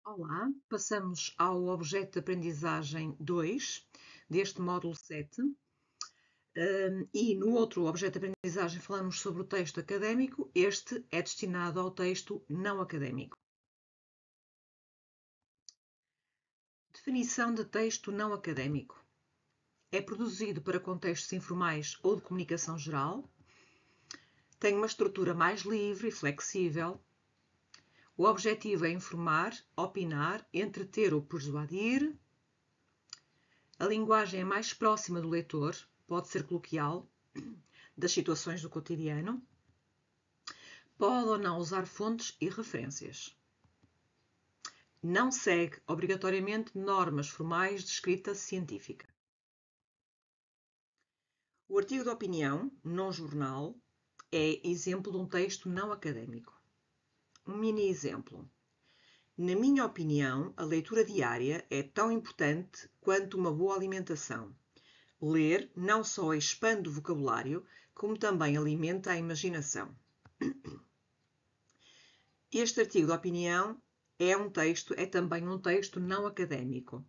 Olá, passamos ao objeto de aprendizagem 2 deste módulo 7. E no outro objeto de aprendizagem falamos sobre o texto académico. Este é destinado ao texto não académico. Definição de texto não académico. É produzido para contextos informais ou de comunicação geral. Tem uma estrutura mais livre e flexível. O objetivo é informar, opinar, entreter ou persuadir. A linguagem é mais próxima do leitor, pode ser coloquial, das situações do cotidiano. Pode ou não usar fontes e referências. Não segue obrigatoriamente normas formais de escrita científica. O artigo de opinião, num jornal, é exemplo de um texto não académico. Um mini exemplo. Na minha opinião, a leitura diária é tão importante quanto uma boa alimentação. Ler não só expande o vocabulário, como também alimenta a imaginação. Este artigo de opinião é também um texto não académico,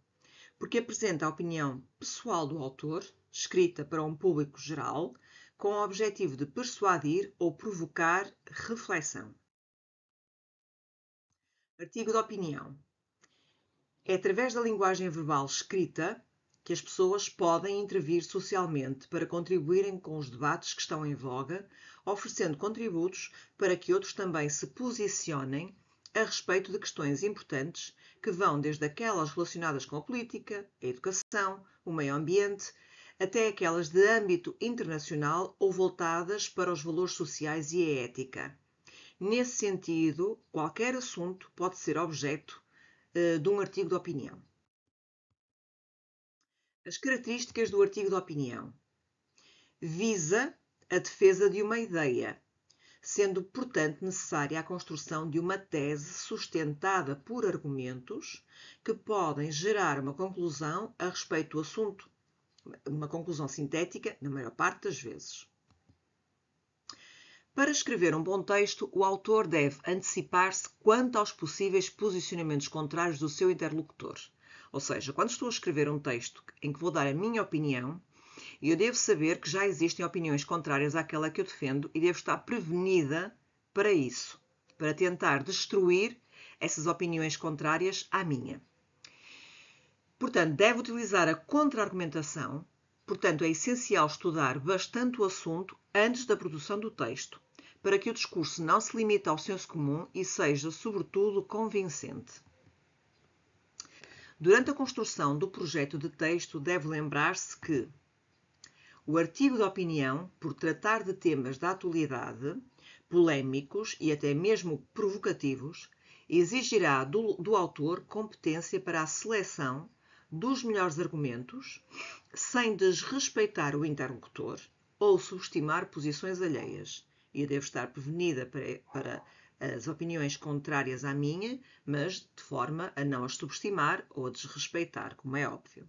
porque apresenta a opinião pessoal do autor, escrita para um público geral, com o objetivo de persuadir ou provocar reflexão. Artigo de opinião. É através da linguagem verbal escrita que as pessoas podem intervir socialmente para contribuírem com os debates que estão em voga, oferecendo contributos para que outros também se posicionem a respeito de questões importantes que vão desde aquelas relacionadas com a política, a educação, o meio ambiente, até aquelas de âmbito internacional ou voltadas para os valores sociais e a ética. Nesse sentido, qualquer assunto pode ser objeto de um artigo de opinião. As características do artigo de opinião. Visa a defesa de uma ideia, sendo, portanto, necessária a construção de uma tese sustentada por argumentos que podem gerar uma conclusão a respeito do assunto, uma conclusão sintética, na maior parte das vezes. Para escrever um bom texto, o autor deve antecipar-se quanto aos possíveis posicionamentos contrários do seu interlocutor. Ou seja, quando estou a escrever um texto em que vou dar a minha opinião, eu devo saber que já existem opiniões contrárias àquela que eu defendo e devo estar prevenida para isso, para tentar destruir essas opiniões contrárias à minha. Portanto, devo utilizar a contra-argumentação. Portanto, é essencial estudar bastante o assunto antes da produção do texto, para que o discurso não se limite ao senso comum e seja, sobretudo, convincente. Durante a construção do projeto de texto, deve lembrar-se que o artigo de opinião, por tratar de temas da atualidade, polémicos e até mesmo provocativos, exigirá do autor competência para a seleção dos melhores argumentos, sem desrespeitar o interlocutor ou subestimar posições alheias. E eu devo estar prevenida para as opiniões contrárias à minha, mas de forma a não as subestimar ou a desrespeitar, como é óbvio.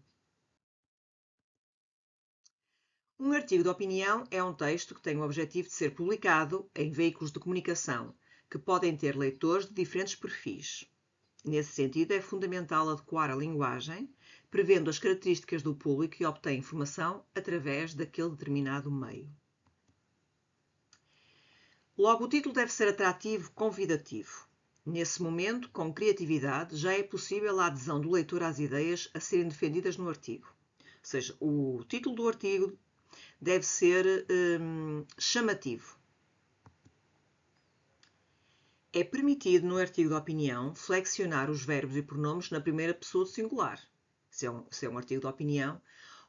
Um artigo de opinião é um texto que tem o objetivo de ser publicado em veículos de comunicação, que podem ter leitores de diferentes perfis. Nesse sentido, é fundamental adequar a linguagem, prevendo as características do público que obtém informação através daquele determinado meio. Logo, o título deve ser atrativo, convidativo. Nesse momento, com criatividade, já é possível a adesão do leitor às ideias a serem defendidas no artigo. Ou seja, o título do artigo deve ser chamativo. É permitido no artigo de opinião flexionar os verbos e pronomes na primeira pessoa do singular, se é um artigo de opinião,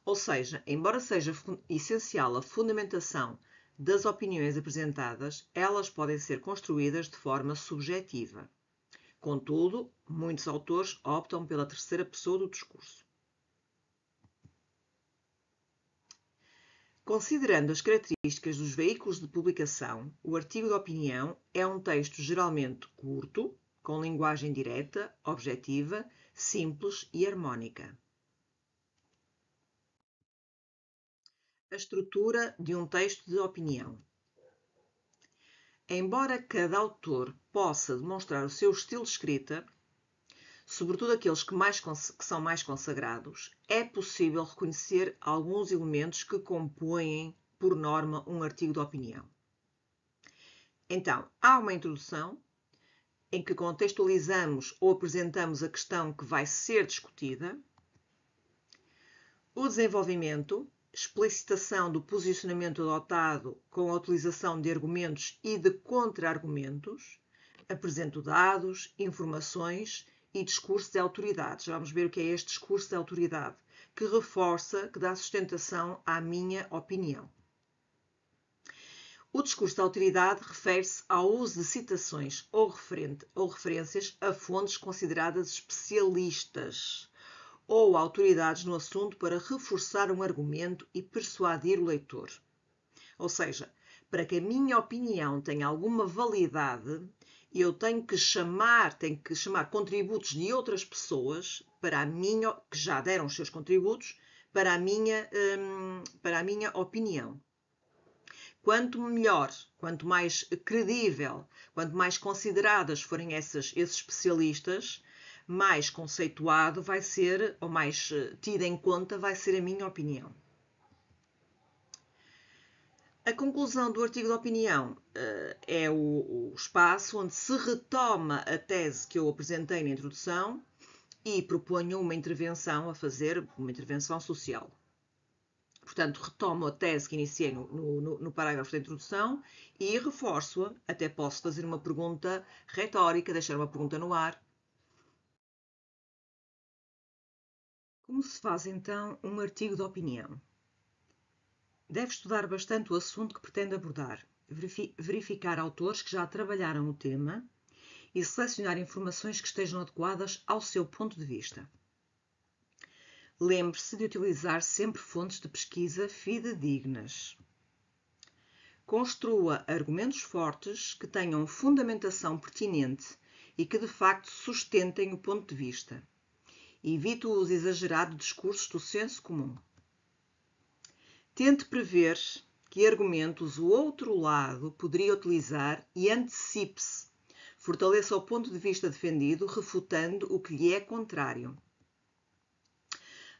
ou seja, embora seja essencial a fundamentação das opiniões apresentadas, elas podem ser construídas de forma subjetiva. Contudo, muitos autores optam pela terceira pessoa do discurso. Considerando as características dos veículos de publicação, o artigo de opinião é um texto geralmente curto, com linguagem direta, objetiva, simples e harmónica. A estrutura de um texto de opinião. Embora cada autor possa demonstrar o seu estilo de escrita, sobretudo aqueles que são mais consagrados, é possível reconhecer alguns elementos que compõem, por norma, um artigo de opinião. Então, há uma introdução, em que contextualizamos ou apresentamos a questão que vai ser discutida, o desenvolvimento, explicitação do posicionamento adotado com a utilização de argumentos e de contra-argumentos, apresento dados, informações e discurso de autoridade. Já vamos ver o que é este discurso de autoridade, que reforça, que dá sustentação à minha opinião. O discurso de autoridade refere-se ao uso de citações ou referências a fontes consideradas especialistas ou autoridades no assunto para reforçar um argumento e persuadir o leitor. Ou seja, para que a minha opinião tenha alguma validade, eu tenho que chamar contributos de outras pessoas para a minha, que já deram os seus contributos, para a minha opinião. Quanto melhor, quanto mais credível, quanto mais consideradas forem esses especialistas, mais conceituado vai ser, ou mais tida em conta vai ser a minha opinião. A conclusão do artigo de opinião é o espaço onde se retoma a tese que eu apresentei na introdução e proponho uma intervenção a fazer, uma intervenção social. Portanto, retomo a tese que iniciei no parágrafo da introdução e reforço-a. Até posso fazer uma pergunta retórica, deixar uma pergunta no ar. Como se faz, então, um artigo de opinião? Deve estudar bastante o assunto que pretende abordar, verificar autores que já trabalharam o tema e selecionar informações que estejam adequadas ao seu ponto de vista. Lembre-se de utilizar sempre fontes de pesquisa fidedignas. Construa argumentos fortes que tenham fundamentação pertinente e que de facto sustentem o ponto de vista. Evite o uso exagerado de discursos do senso comum. Tente prever que argumentos o outro lado poderia utilizar e antecipe-se. Fortaleça o ponto de vista defendido, refutando o que lhe é contrário.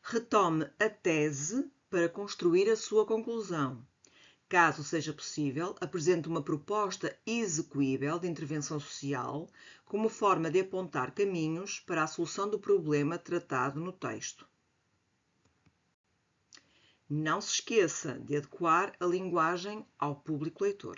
Retome a tese para construir a sua conclusão. Caso seja possível, apresente uma proposta execuível de intervenção social como forma de apontar caminhos para a solução do problema tratado no texto. Não se esqueça de adequar a linguagem ao público leitor.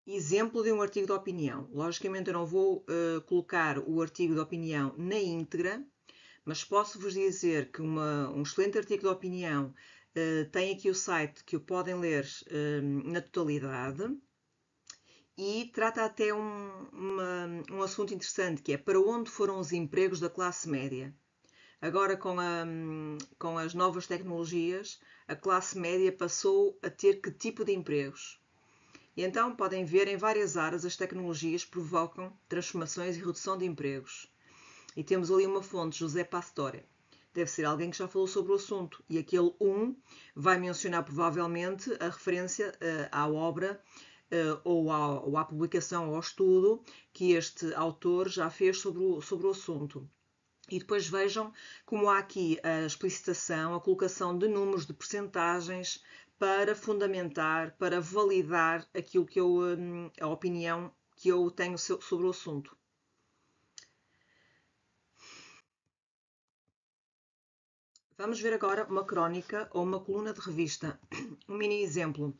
Exemplo de um artigo de opinião. Logicamente eu não vou colocar o artigo de opinião na íntegra, mas posso-vos dizer que um excelente artigo de opinião tem aqui o site que o podem ler na totalidade e trata até um assunto interessante, que é para onde foram os empregos da classe média. Agora, com as novas tecnologias, a classe média passou a ter que tipo de empregos? E então podem ver em várias áreas as tecnologias provocam transformações e redução de empregos. E temos ali uma fonte, José Pastore. Deve ser alguém que já falou sobre o assunto. E aquele vai mencionar provavelmente a referência à obra ou à publicação ou ao estudo que este autor já fez sobre o assunto. E depois vejam como há aqui a explicitação, a colocação de números, de percentagens para fundamentar, para validar aquilo que a opinião que eu tenho sobre o assunto. Vamos ver agora uma crónica ou uma coluna de revista. Um mini exemplo.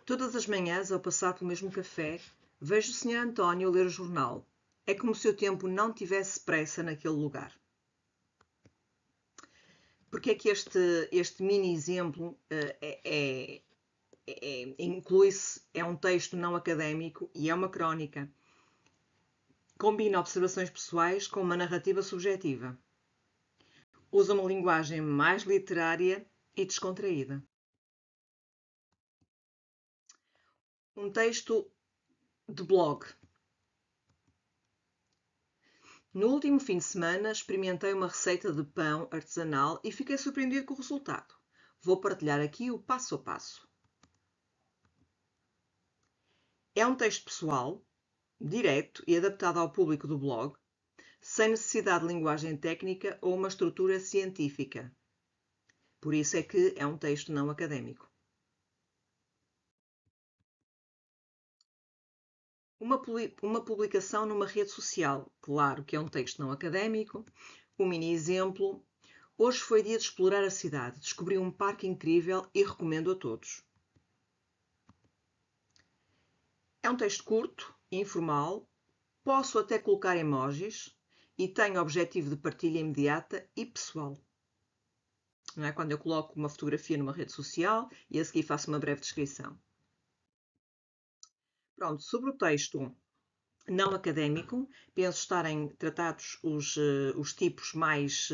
Todas as manhãs, ao passar pelo mesmo café, vejo o Sr. António ler o jornal. É como se o tempo não tivesse pressa naquele lugar. Porque é que este mini exemplo inclui-se, é um texto não académico e é uma crónica. Combina observações pessoais com uma narrativa subjetiva. Usa uma linguagem mais literária e descontraída. Um texto de blog. No último fim de semana experimentei uma receita de pão artesanal e fiquei surpreendido com o resultado. Vou partilhar aqui o passo a passo. É um texto pessoal, direto e adaptado ao público do blog, sem necessidade de linguagem técnica ou uma estrutura científica. Por isso é que é um texto não académico. Uma publicação numa rede social, claro que é um texto não académico. Um mini exemplo. Hoje foi dia de explorar a cidade. Descobri um parque incrível e recomendo a todos. É um texto curto, informal, posso até colocar emojis e tem objetivo de partilha imediata e pessoal. Não é? Quando eu coloco uma fotografia numa rede social e a seguir faço uma breve descrição. Pronto, sobre o texto não académico, penso estarem tratados os tipos mais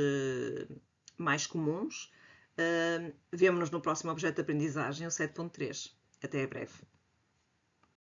comuns. Vemo-nos no próximo objeto de aprendizagem, o 7.3. Até breve.